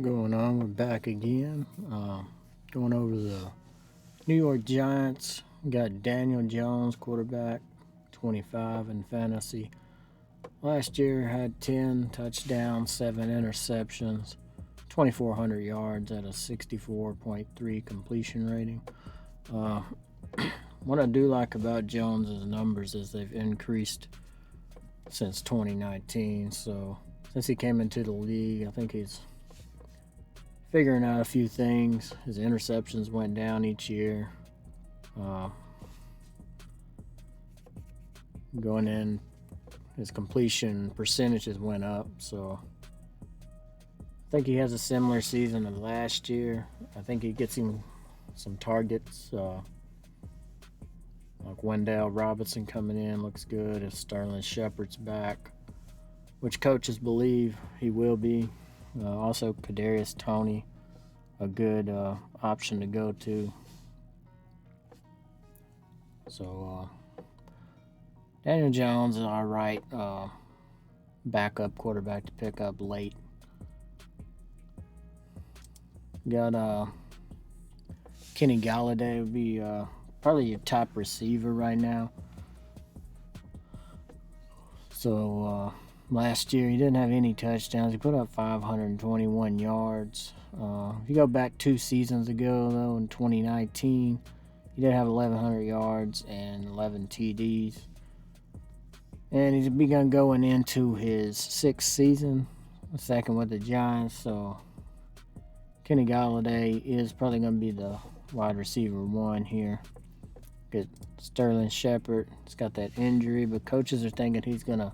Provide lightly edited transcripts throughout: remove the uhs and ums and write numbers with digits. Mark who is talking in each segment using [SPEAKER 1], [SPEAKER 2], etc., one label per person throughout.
[SPEAKER 1] going on? We're back again. Going over the New York Giants. Got Daniel Jones, quarterback, 25 in fantasy. Last year had 10 touchdowns, 7 interceptions, 2,400 yards at a 64.3 completion rating. What I do like about Jones' numbers is they've increased since 2019. So since he came into the league, I think he's figuring out a few things. His interceptions went down each year. Going in, his completion percentages went up. So I think he has a similar season of last year. I think he gets him some targets. Like Wendell Robinson coming in looks good. If Sterling Shepard's back, which coaches believe he will be. Also, Kadarius Toney, a good option to go to. So, Daniel Jones is all right backup quarterback to pick up late. Got Kenny Galladay would be probably your top receiver right now. So, last year he didn't have any touchdowns. He put up 521 yards. If you go back 2 seasons ago, though, in 2019, he did have 1,100 yards and 11 TDs. And he's begun going into his 6th season, second with the Giants. So Kenny Galladay is probably going to be the wide receiver 1 here. Get Sterling Shepard. He's got that injury, but coaches are thinking he's going to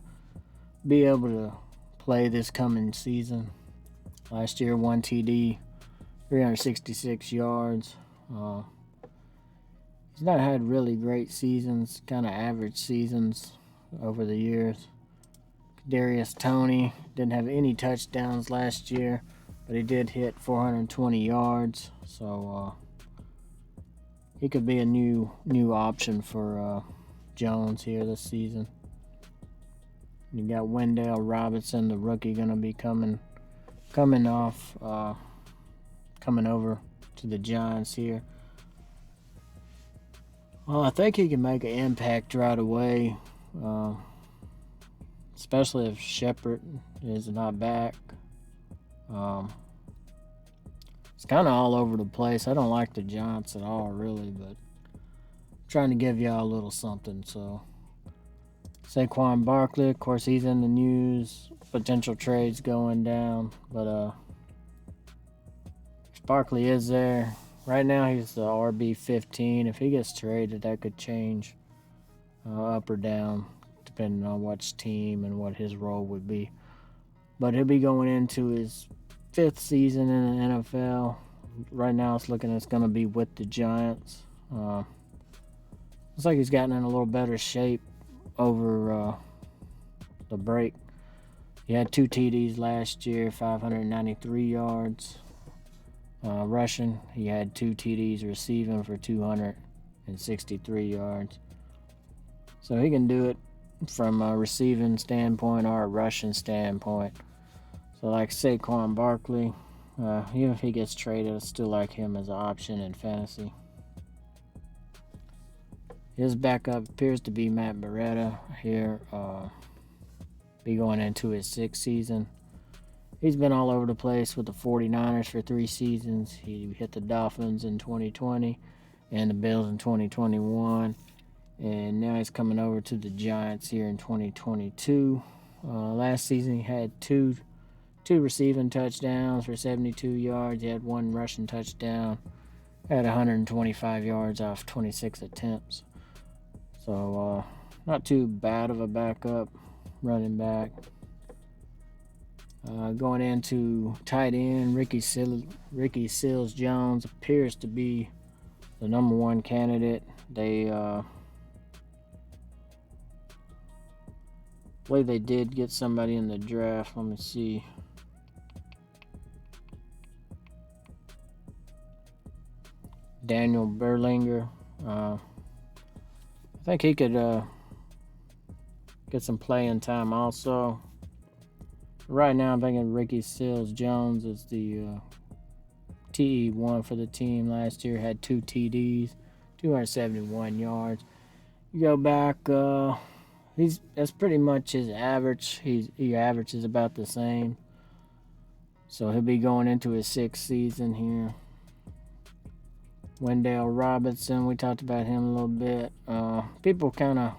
[SPEAKER 1] be able to play this coming season. Last year, 1 TD, 366 yards. He's not had really great seasons, kind of average seasons over the years. Kadarius Toney didn't have any touchdowns last year, but he did hit 420 yards. So he could be a new option for Jones here this season. You got Wendell Robinson, the rookie, going to be coming over to the Giants here. Well, I think he can make an impact right away, especially if Shepard is not back. It's kind of all over the place. I don't like the Giants at all, really, but I'm trying to give y'all a little something. So, Saquon Barkley, of course, he's in the news. Potential trades going down, but if Barkley is there. Right now, he's the RB15. If he gets traded, that could change up or down, depending on which team and what his role would be. But he'll be going into his 5th season in the NFL. Right now, it's going to be with the Giants. Looks like he's gotten in a little better shape over the break. He had 2 TDs last year, 593 yards. Rushing, he had 2 TDs receiving for 263 yards. So he can do it from a receiving standpoint or a rushing standpoint. So like Saquon Barkley, even if he gets traded, I still like him as an option in fantasy. His backup appears to be Matt Beretta here. Be going into his 6th season. He's been all over the place with the 49ers for 3 seasons. He hit the Dolphins in 2020 and the Bills in 2021. And now he's coming over to the Giants here in 2022. Last season he had two receiving touchdowns for 72 yards. He had 1 rushing touchdown. Had 125 yards off 26 attempts. So not too bad of a backup running back. Going into tight end, Ricky Seals-Jones appears to be the number 1 candidate. They believe they did get somebody in the draft. Let me see. Daniel Berlinger. I think he could get some playing time also. Right now, I'm thinking Ricky Seals-Jones is the TE1 for the team. Last year had 2 TDs, 271 yards. You go back, that's pretty much his average. He averages about the same. So he'll be going into his 6th season here. Wendell Robinson, we talked about him a little bit. People kind of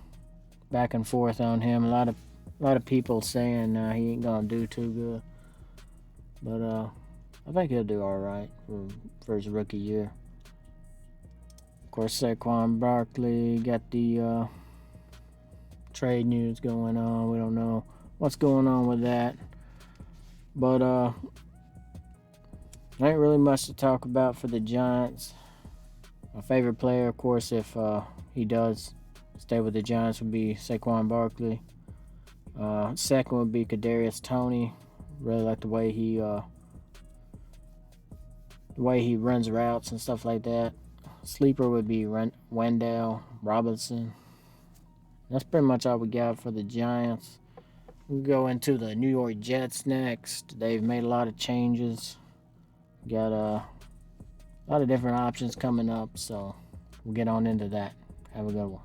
[SPEAKER 1] back and forth on him. A lot of people saying he ain't gonna do too good, but I think he'll do all right for his rookie year. Of course, Saquon Barkley got the trade news going on. We don't know what's going on with that, but ain't really much to talk about for the Giants. My favorite player, of course, if he does stay with the Giants, would be Saquon Barkley. Second would be Kadarius Toney. Really like the way he runs routes and stuff like that. Sleeper would be Wendell Robinson. That's pretty much all we got for the Giants. We'll go into the New York Jets next. They've made a lot of changes. Got a lot of different options coming up, so we'll get on into that. Have a good one.